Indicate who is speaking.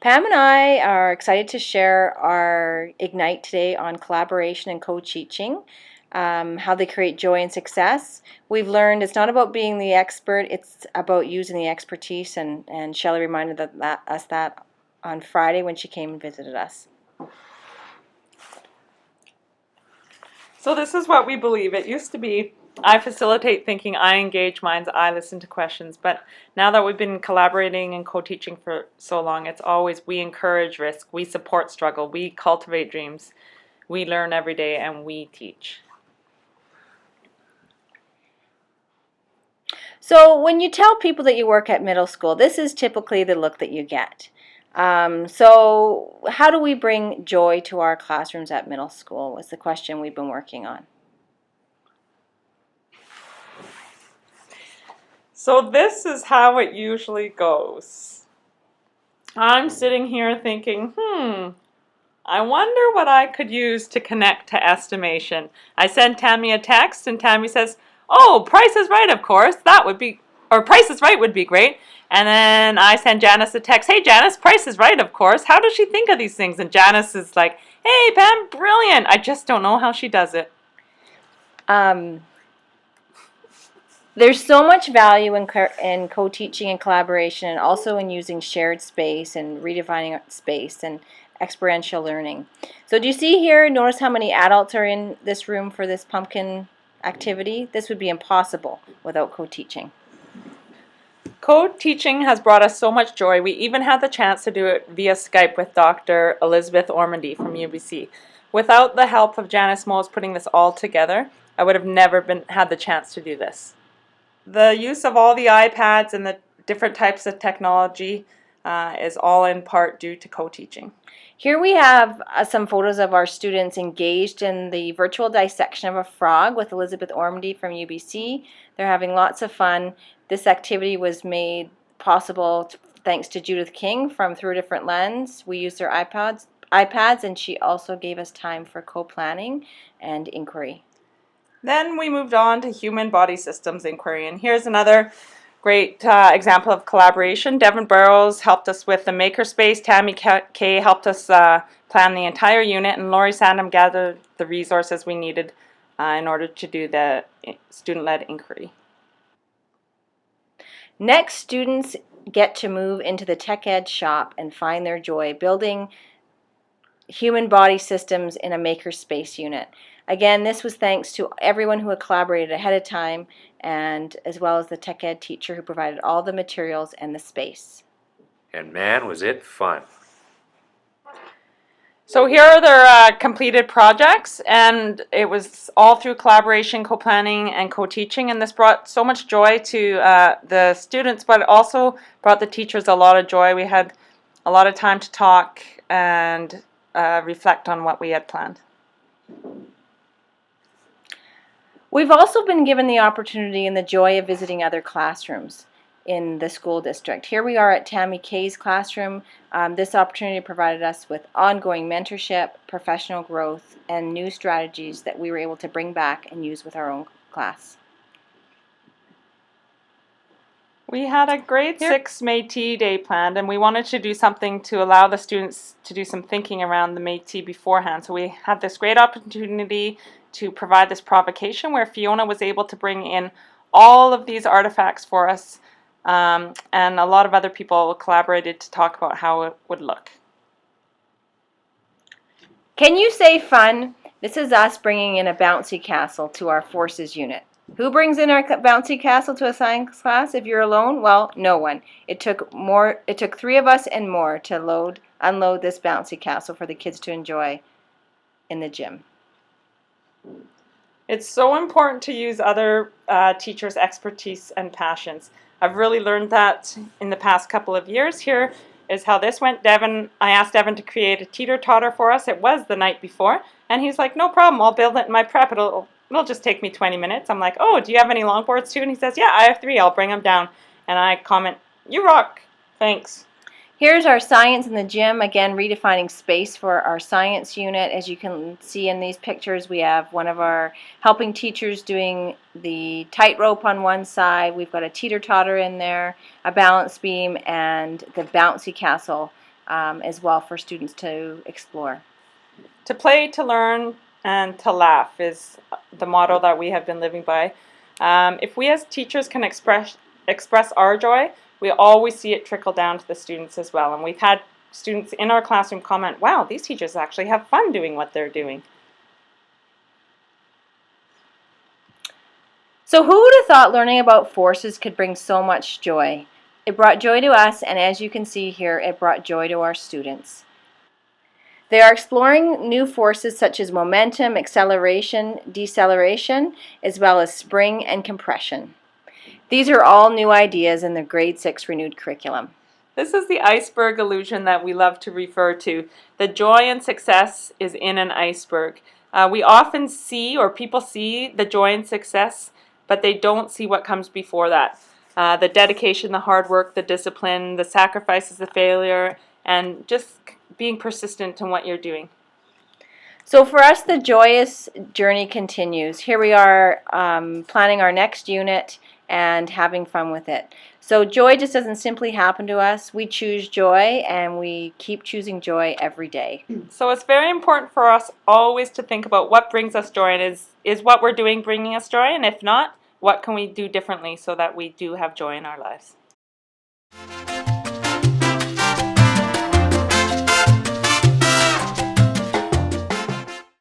Speaker 1: Pam and I are excited to share our Ignite today on collaboration and co-teaching, how they create joy and success. We've learned it's not about being the expert, it's about using the expertise, and Shelley reminded us that on Friday when she came and visited us.
Speaker 2: So this is what we believe. It used to be, I facilitate thinking, I engage minds, I listen to questions. But now that we've been collaborating and co-teaching for so long, it's always we encourage risk, we support struggle, we cultivate dreams, we learn every day, and we teach.
Speaker 1: So when you tell people that you work at middle school, this is typically the look that you get. So how do we bring joy to our classrooms at middle school was the question we've been working on.
Speaker 2: So this is how it usually goes. I'm sitting here thinking, I wonder what I could use to connect to estimation. I send Tammy a text and Tammy says, oh, Price is Right, of course. That would be, or Price is Right would be great. And then I send Janice a text, hey Janice, Price is Right, of course. How does she think of these things? And Janice is like, hey Pam, brilliant. I just don't know how she does it.
Speaker 1: There's so much value in co-teaching and collaboration, and also in using shared space and redefining space and experiential learning. So do you see here, notice how many adults are in this room for this pumpkin activity? This would be impossible without co-teaching.
Speaker 2: Co-teaching has brought us so much joy. We even had the chance to do it via Skype with Dr. Elizabeth Ormandy from UBC. Without the help of Janice Mose putting this all together, I would have never had the chance to do this. The use of all the iPads and the different types of technology is all in part due to co-teaching.
Speaker 1: Here we have some photos of our students engaged in the virtual dissection of a frog with Elizabeth Ormandy from UBC. They're having lots of fun. This activity was made possible thanks to Judith King from Through a Different Lens. We used their iPads, and she also gave us time for co-planning and inquiry.
Speaker 2: Then we moved on to human body systems inquiry, and here's another great example of collaboration. Devin Burrows helped us with the makerspace, Tammy Kay helped us plan the entire unit, and Laurie Sandham gathered the resources we needed in order to do the student-led inquiry.
Speaker 1: Next, students get to move into the Tech Ed shop and find their joy building human body systems in a makerspace unit. Again, this was thanks to everyone who had collaborated ahead of time, and as well as the Tech Ed teacher who provided all the materials and the space.
Speaker 3: And man, was it fun.
Speaker 2: So here are their completed projects, and it was all through collaboration, co-planning, and co-teaching, and this brought so much joy to the students, but it also brought the teachers a lot of joy. We had a lot of time to talk and reflect on what we had planned.
Speaker 1: We've also been given the opportunity and the joy of visiting other classrooms in the school district. Here we are at Tammy Kay's classroom. This opportunity provided us with ongoing mentorship, professional growth, and new strategies that we were able to bring back and use with our own class.
Speaker 2: We had a grade 6 Métis Day planned, and we wanted to do something to allow the students to do some thinking around the Métis beforehand. So we had this great opportunity to provide this provocation where Fiona was able to bring in all of these artifacts for us, and a lot of other people collaborated to talk about how it would look.
Speaker 1: Can you say fun? This is us bringing in a bouncy castle to our forces unit. Who brings in our bouncy castle to a science class? If you're alone, well, no one. It took 3 of us and more to unload this bouncy castle for the kids to enjoy in the gym.
Speaker 2: It's so important to use other teachers' expertise and passions. I've really learned that in the past couple of years. Here is how this went. I asked Devin to create a teeter-totter for us. It was the night before, and he's like, no problem, I'll build it in my prep. It'll just take me 20 minutes. I'm like, oh, do you have any longboards too? And he says, yeah, I have 3, I'll bring them down. And I comment, you rock, thanks.
Speaker 1: Here's our science in the gym, again redefining space for our science unit. As you can see in these pictures, we have one of our helping teachers doing the tightrope on one side. We've got a teeter-totter in there, a balance beam, and the bouncy castle as well for students to explore.
Speaker 2: To play, to learn, and to laugh is the motto that we have been living by. If we as teachers can express our joy, we always see it trickle down to the students as well. And we've had students in our classroom comment, wow, these teachers actually have fun doing what they're doing.
Speaker 1: So who would have thought learning about forces could bring so much joy? It brought joy to us, and as you can see here, it brought joy to our students. They are exploring new forces such as momentum, acceleration, deceleration, as well as spring and compression. These are all new ideas in the grade 6 renewed curriculum.
Speaker 2: This is the iceberg illusion that we love to refer to. The joy and success is in an iceberg. We often see, or people see, the joy and success, but they don't see what comes before that. The dedication, the hard work, the discipline, the sacrifices, the failure, and just being persistent in what you're doing.
Speaker 1: So for us, the joyous journey continues. Here we are planning our next unit and having fun with it. So joy just doesn't simply happen to us. We choose joy, and we keep choosing joy every day.
Speaker 2: So it's very important for us always to think about what brings us joy, and is what we're doing bringing us joy, and if not, what can we do differently so that we do have joy in our lives.